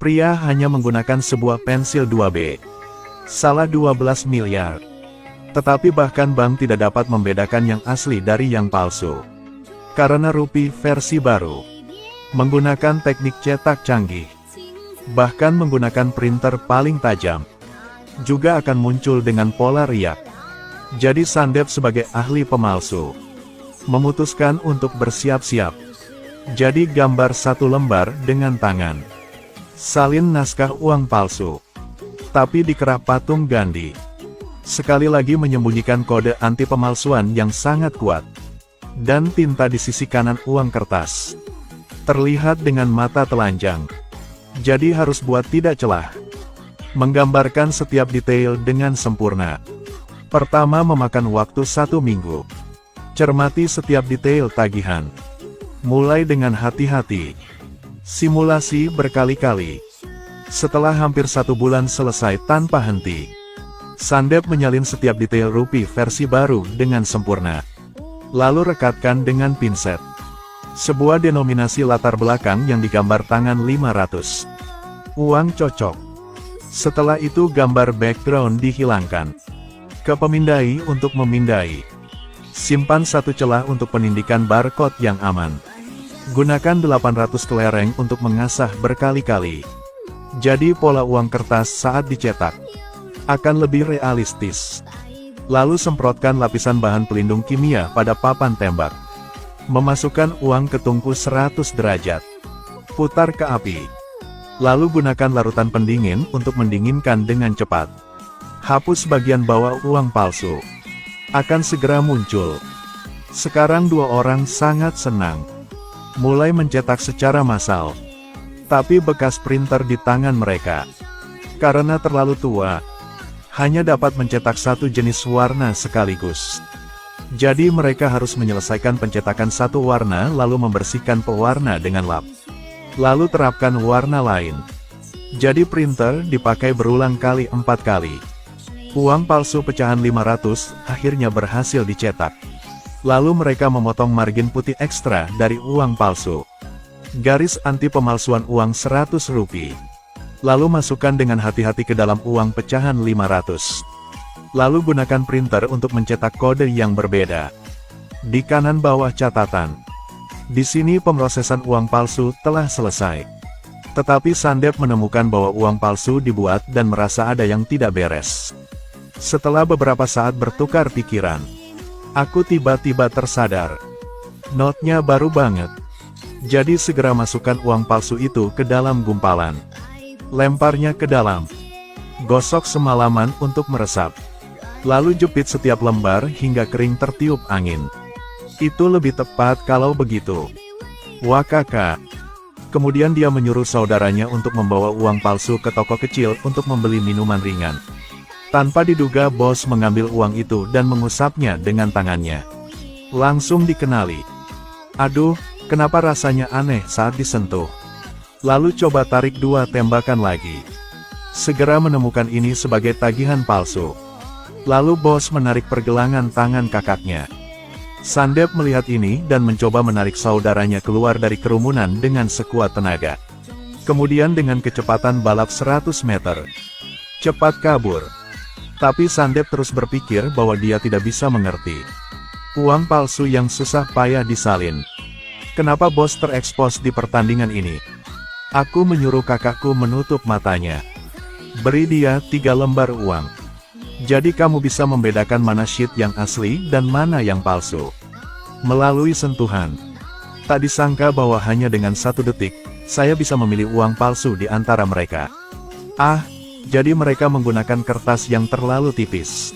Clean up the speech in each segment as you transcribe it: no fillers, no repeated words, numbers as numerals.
Pria hanya menggunakan sebuah pensil 2B. Salah 12 miliar. Tetapi bahkan bank tidak dapat membedakan yang asli dari yang palsu. Karena Rupi versi baru menggunakan teknik cetak canggih, bahkan menggunakan printer paling tajam, juga akan muncul dengan pola riak. Jadi Sandeep sebagai ahli pemalsu memutuskan untuk bersiap-siap. Jadi gambar satu lembar dengan tangan, salin naskah uang palsu, tapi dikerap patung Gandhi. Sekali lagi menyembunyikan kode anti pemalsuan yang sangat kuat. Dan tinta di sisi kanan uang kertas terlihat dengan mata telanjang. Jadi harus buat tidak celah. Menggambarkan setiap detail dengan sempurna. Pertama memakan waktu 1 minggu. Cermati setiap detail tagihan. Mulai dengan hati-hati. Simulasi berkali-kali. Setelah hampir 1 bulan selesai tanpa henti, Sandeep menyalin setiap detail Rupi versi baru dengan sempurna. Lalu rekatkan dengan pinset. Sebuah denominasi latar belakang yang digambar tangan 500. Uang cocok. Setelah itu gambar background dihilangkan. Ke pemindai untuk memindai. Simpan satu celah untuk penindikan barcode yang aman. Gunakan 800 kelereng untuk mengasah berkali-kali. Jadi pola uang kertas saat dicetak akan lebih realistis. Lalu semprotkan lapisan bahan pelindung kimia pada papan tembak. Memasukkan uang ke tungku 100 derajat. Putar ke api. Lalu gunakan larutan pendingin untuk mendinginkan dengan cepat. Hapus bagian bawah uang palsu. Akan segera muncul. Sekarang 2 orang sangat senang. Mulai mencetak secara massal. Tapi bekas printer di tangan mereka, karena terlalu tua, hanya dapat mencetak satu jenis warna sekaligus. Jadi mereka harus menyelesaikan pencetakan satu warna lalu membersihkan pewarna dengan lap. Lalu terapkan warna lain. Jadi printer dipakai berulang kali 4 kali. Uang palsu pecahan 500 akhirnya berhasil dicetak. Lalu mereka memotong margin putih ekstra dari uang palsu. Garis anti pemalsuan uang 100 Rupiah. Lalu masukkan dengan hati-hati ke dalam uang pecahan 500. Lalu gunakan printer untuk mencetak kode yang berbeda. Di kanan bawah catatan. Di sini pemrosesan uang palsu telah selesai. Tetapi Sandeep menemukan bahwa uang palsu dibuat dan merasa ada yang tidak beres. Setelah beberapa saat bertukar pikiran, aku tiba-tiba tersadar. Notnya baru banget. Jadi segera masukkan uang palsu itu ke dalam gumpalan. Lemparnya ke dalam. Gosok semalaman untuk meresap. Lalu jepit setiap lembar hingga kering tertiup angin. Itu lebih tepat kalau begitu. Wah kakak. Kemudian dia menyuruh saudaranya untuk membawa uang palsu ke toko kecil untuk membeli minuman ringan. Tanpa diduga bos mengambil uang itu dan mengusapnya dengan tangannya. Langsung dikenali. Aduh, kenapa rasanya aneh saat disentuh. Lalu coba tarik 2 tembakan lagi. Segera menemukan ini sebagai tagihan palsu. Lalu bos menarik pergelangan tangan kakaknya. Sandeep melihat ini dan mencoba menarik saudaranya keluar dari kerumunan dengan sekuat tenaga. Kemudian dengan kecepatan balap 100 meter. Cepat kabur. Tapi Sandeep terus berpikir bahwa dia tidak bisa mengerti. Uang palsu yang susah payah disalin. Kenapa bos terekspos di pertandingan ini? Aku menyuruh kakakku menutup matanya. Beri dia 3 lembar uang. Jadi kamu bisa membedakan mana sheet yang asli dan mana yang palsu. Melalui sentuhan. Tak disangka bahwa hanya dengan 1 detik, saya bisa memilih uang palsu di antara mereka. Ah, jadi mereka menggunakan kertas yang terlalu tipis.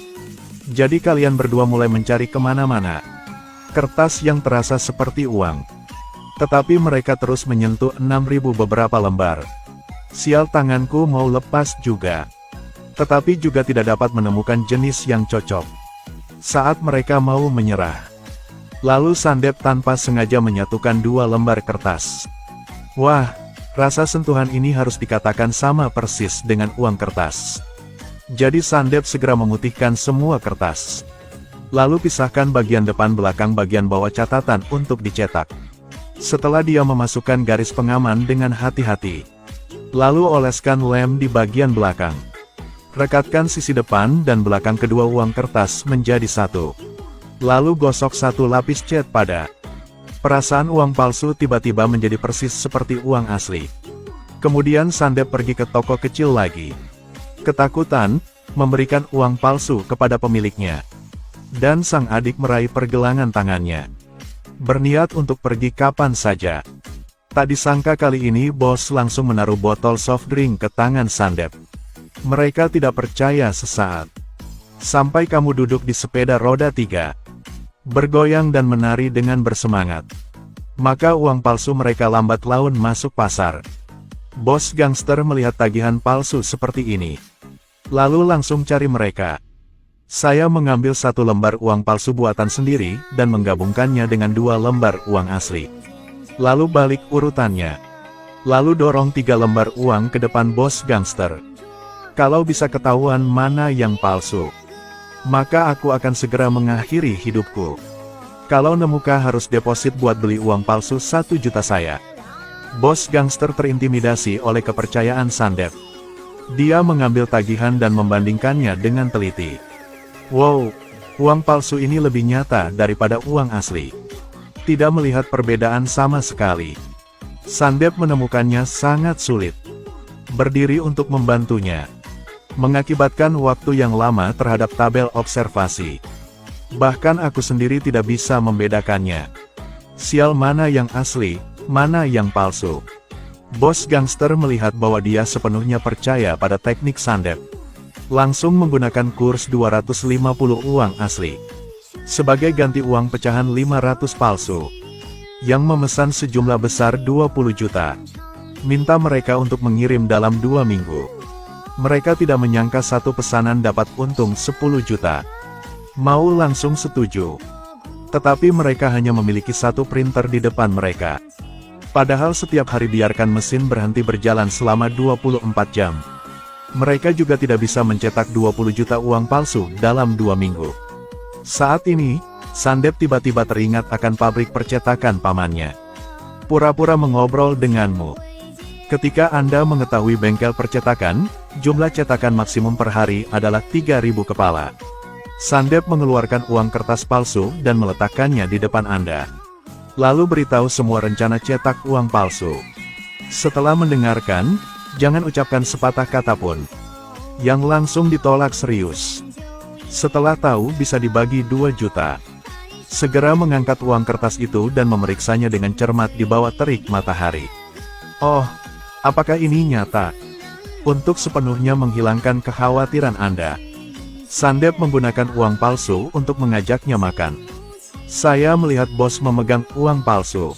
Jadi kalian berdua mulai mencari kemana-mana. Kertas yang terasa seperti uang. Tetapi mereka terus menyentuh 6.000 beberapa lembar. Sial, tanganku mau lepas juga. Tetapi juga tidak dapat menemukan jenis yang cocok. Saat mereka mau menyerah, lalu Sandeep tanpa sengaja menyatukan 2 lembar kertas. Wah, rasa sentuhan ini harus dikatakan sama persis dengan uang kertas. Jadi Sandeep segera memutihkan semua kertas. Lalu pisahkan bagian depan belakang bagian bawah catatan untuk dicetak. Setelah dia memasukkan garis pengaman dengan hati-hati, Lalu oleskan lem di bagian belakang. Rekatkan sisi depan dan belakang kedua uang kertas menjadi satu. Lalu gosok satu lapis cat pada. Perasaan uang palsu tiba-tiba menjadi persis seperti uang asli. Kemudian Sandep pergi ke toko kecil lagi. Ketakutan, memberikan uang palsu kepada pemiliknya. Dan sang adik meraih pergelangan tangannya. Berniat untuk pergi kapan saja. Tak disangka kali ini bos langsung menaruh botol soft drink ke tangan Sandep. Mereka tidak percaya sesaat. Sampai kamu duduk di sepeda roda 3. Bergoyang dan menari dengan bersemangat. Maka uang palsu mereka lambat laun masuk pasar. Bos gangster melihat tagihan palsu seperti ini. Lalu langsung cari mereka. Saya mengambil satu lembar uang palsu buatan sendiri, dan menggabungkannya dengan 2 lembar uang asli. Lalu balik urutannya. Lalu dorong 3 lembar uang ke depan bos gangster. Kalau bisa ketahuan mana yang palsu, maka aku akan segera mengakhiri hidupku. Kalau Nemuka harus deposit buat beli uang palsu 1 juta saya. Bos gangster terintimidasi oleh kepercayaan Sandep. Dia mengambil tagihan dan membandingkannya dengan teliti. Wow, uang palsu ini lebih nyata daripada uang asli. Tidak melihat perbedaan sama sekali. Sandep menemukannya sangat sulit. Berdiri untuk membantunya. Mengakibatkan waktu yang lama terhadap tabel observasi. Bahkan aku sendiri tidak bisa membedakannya. Sial mana yang asli, mana yang palsu. Bos gangster melihat bahwa dia sepenuhnya percaya pada teknik Sandep. Langsung menggunakan kurs 250 uang asli. Sebagai ganti uang pecahan 500 palsu. Yang memesan sejumlah besar 20 juta. Minta mereka untuk mengirim dalam 2 minggu. Mereka tidak menyangka satu pesanan dapat untung 10 juta. Mau langsung setuju. Tetapi mereka hanya memiliki satu printer di depan mereka. Padahal setiap hari biarkan mesin berhenti berjalan selama 24 jam. Mereka juga tidak bisa mencetak 20 juta uang palsu dalam 2 minggu. Saat ini, Sandep tiba-tiba teringat akan pabrik percetakan pamannya. Pura-pura mengobrol denganmu. Ketika Anda mengetahui bengkel percetakan, jumlah cetakan maksimum per hari adalah 3.000 kepala. Sandep mengeluarkan uang kertas palsu dan meletakkannya di depan Anda. Lalu beritahu semua rencana cetak uang palsu. Setelah mendengarkan, jangan ucapkan sepatah kata pun. Yang langsung ditolak serius. Setelah tahu bisa dibagi 2 juta. Segera mengangkat uang kertas itu dan memeriksanya dengan cermat di bawah terik matahari. Oh, apakah ini nyata? Untuk sepenuhnya menghilangkan kekhawatiran Anda. Sandep menggunakan uang palsu untuk mengajaknya makan. Saya melihat bos memegang uang palsu.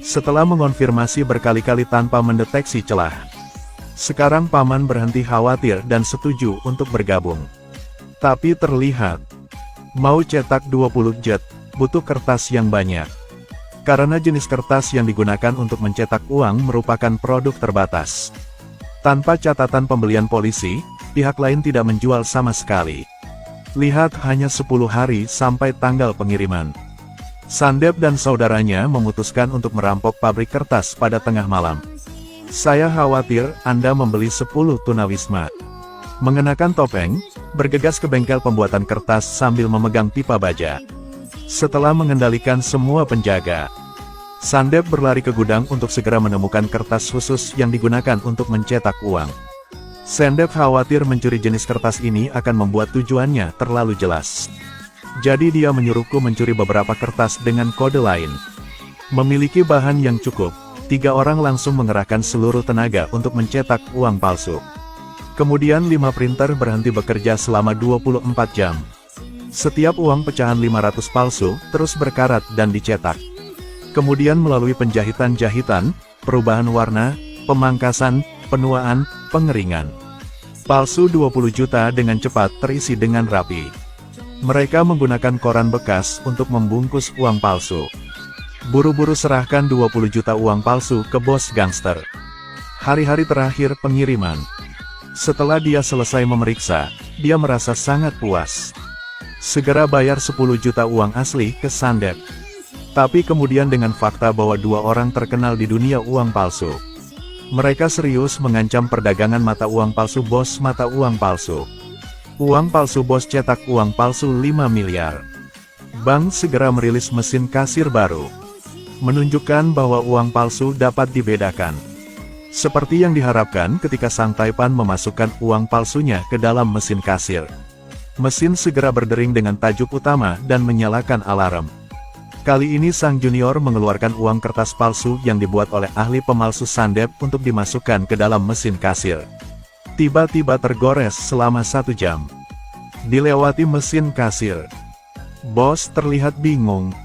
Setelah mengonfirmasi berkali-kali tanpa mendeteksi celah. Sekarang paman berhenti khawatir dan setuju untuk bergabung. Tapi terlihat, mau cetak 20 jet, butuh kertas yang banyak. Karena jenis kertas yang digunakan untuk mencetak uang merupakan produk terbatas. Tanpa catatan pembelian polisi, pihak lain tidak menjual sama sekali. Lihat hanya 10 hari sampai tanggal pengiriman. Sandep dan saudaranya memutuskan untuk merampok pabrik kertas pada tengah malam. Saya khawatir Anda membeli 10 tunawisma. Mengenakan topeng, bergegas ke bengkel pembuatan kertas sambil memegang pipa baja. Setelah mengendalikan semua penjaga, Sandep berlari ke gudang untuk segera menemukan kertas khusus yang digunakan untuk mencetak uang. Sandep khawatir mencuri jenis kertas ini akan membuat tujuannya terlalu jelas. Jadi dia menyuruhku mencuri beberapa kertas dengan kode lain. Memiliki bahan yang cukup, 3 orang langsung mengerahkan seluruh tenaga untuk mencetak uang palsu. Kemudian 5 printer berhenti bekerja selama 24 jam. Setiap uang pecahan 500 palsu terus berkarat dan dicetak. Kemudian melalui penjahitan-jahitan, perubahan warna, pemangkasan, penuaan, pengeringan. Palsu 20 juta dengan cepat terisi dengan rapi. Mereka menggunakan koran bekas untuk membungkus uang palsu. Buru-buru serahkan 20 juta uang palsu ke bos gangster. Hari-hari terakhir pengiriman. Setelah dia selesai memeriksa, dia merasa sangat puas. Segera bayar 10 juta uang asli ke Sandep. Tapi kemudian dengan fakta bahwa 2 orang terkenal di dunia uang palsu. Mereka serius mengancam perdagangan mata uang palsu bos mata uang palsu. Uang palsu bos cetak uang palsu 5 miliar. Bank segera merilis mesin kasir baru. Menunjukkan bahwa uang palsu dapat dibedakan. Seperti yang diharapkan ketika Sang Taipan memasukkan uang palsunya ke dalam mesin kasir. Mesin segera berdering dengan tajuk utama dan menyalakan alarm. Kali ini Sang Junior mengeluarkan uang kertas palsu yang dibuat oleh ahli pemalsu Sandep untuk dimasukkan ke dalam mesin kasir. Tiba-tiba tergores selama 1 jam. Dilewati mesin kasir. Bos terlihat bingung.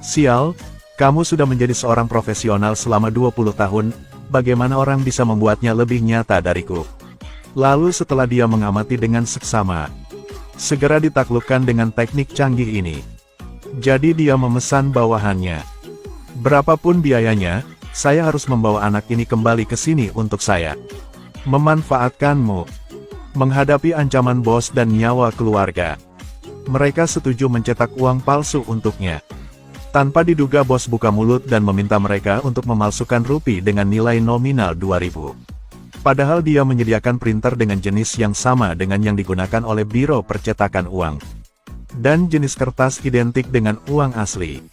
Sial, kamu sudah menjadi seorang profesional selama 20 tahun, bagaimana orang bisa membuatnya lebih nyata dariku? Lalu setelah dia mengamati dengan seksama, segera ditaklukkan dengan teknik canggih ini. Jadi dia memesan bawahannya. Berapapun biayanya, saya harus membawa anak ini kembali ke sini untuk saya. Memanfaatkanmu. Menghadapi ancaman bos dan nyawa keluarga. Mereka setuju mencetak uang palsu untuknya. Tanpa diduga bos buka mulut dan meminta mereka untuk memalsukan rupiah dengan nilai nominal 2.000. Padahal dia menyediakan printer dengan jenis yang sama dengan yang digunakan oleh biro percetakan uang. Dan jenis kertas identik dengan uang asli.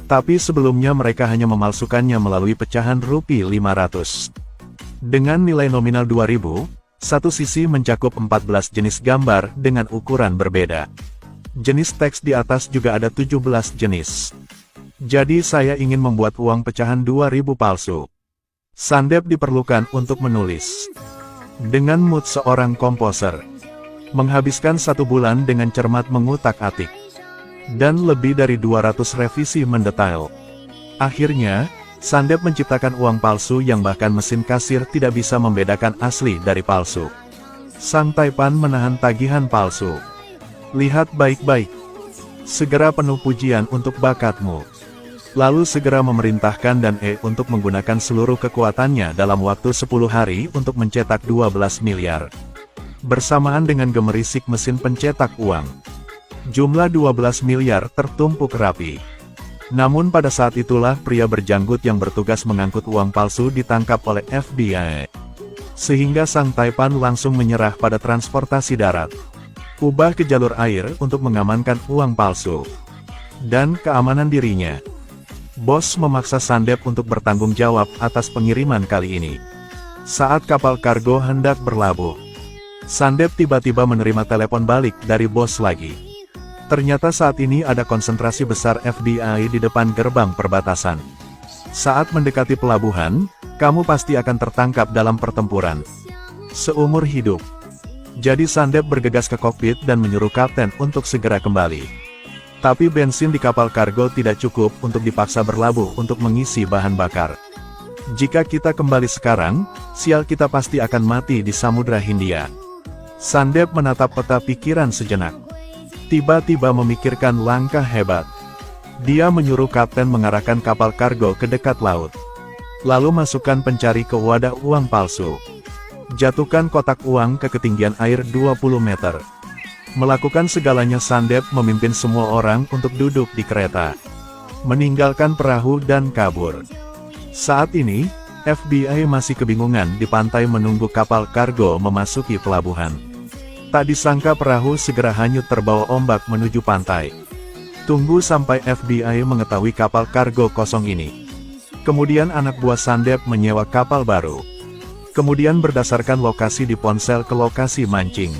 Tapi sebelumnya mereka hanya memalsukannya melalui pecahan rupiah 500. Dengan nilai nominal 2.000, satu sisi mencakup 14 jenis gambar dengan ukuran berbeda. Jenis teks di atas juga ada 17 jenis. Jadi saya ingin membuat uang pecahan 2.000 palsu. Sandep diperlukan untuk menulis. Dengan mood seorang komposer. Menghabiskan 1 bulan dengan cermat mengutak-atik. Dan lebih dari 200 revisi mendetail. Akhirnya, Sandep menciptakan uang palsu yang bahkan mesin kasir tidak bisa membedakan asli dari palsu. Sang Taipan menahan tagihan palsu. Lihat baik-baik. Segera penuh pujian untuk bakatmu. Lalu segera memerintahkan dan untuk menggunakan seluruh kekuatannya dalam waktu 10 hari untuk mencetak 12 miliar. Bersamaan dengan gemerisik mesin pencetak uang. Jumlah 12 miliar tertumpuk rapi. Namun pada saat itulah pria berjanggut yang bertugas mengangkut uang palsu ditangkap oleh FBI. Sehingga Sang Taipan langsung menyerah pada transportasi darat. Ubah ke jalur air untuk mengamankan uang palsu. Dan keamanan dirinya. Bos memaksa Sandep untuk bertanggung jawab atas pengiriman kali ini. Saat kapal kargo hendak berlabuh, Sandep tiba-tiba menerima telepon balik dari bos lagi. Ternyata saat ini ada konsentrasi besar FBI di depan gerbang perbatasan. Saat mendekati pelabuhan, kamu pasti akan tertangkap dalam pertempuran. Seumur hidup. Jadi Sandep bergegas ke kokpit dan menyuruh kapten untuk segera kembali. Tapi bensin di kapal kargo tidak cukup untuk dipaksa berlabuh untuk mengisi bahan bakar. Jika kita kembali sekarang, sial kita pasti akan mati di Samudra Hindia. Sandep menatap peta pikiran sejenak. Tiba-tiba memikirkan langkah hebat. Dia menyuruh kapten mengarahkan kapal kargo ke dekat laut. Lalu masukkan pencari ke wadah uang palsu. Jatuhkan kotak uang ke ketinggian air 20 meter. Melakukan segalanya Sandep memimpin semua orang untuk duduk di kereta. Meninggalkan perahu dan kabur. Saat ini, FBI masih kebingungan di pantai menunggu kapal kargo memasuki pelabuhan. Tak disangka perahu segera hanyut terbawa ombak menuju pantai. Tunggu sampai FBI mengetahui kapal kargo kosong ini. Kemudian anak buah Sandep menyewa kapal baru. Kemudian berdasarkan lokasi di ponsel ke lokasi mancing.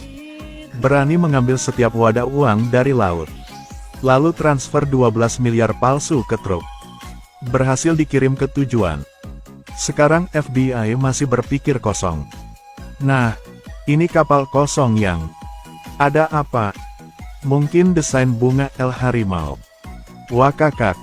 Berani mengambil setiap wadah uang dari laut. Lalu transfer 12 miliar palsu ke truk. Berhasil dikirim ke tujuan. Sekarang FBI masih berpikir kosong. Nah, ini kapal kosong yang ada apa? Mungkin desain bunga El Harimau. Wakakak.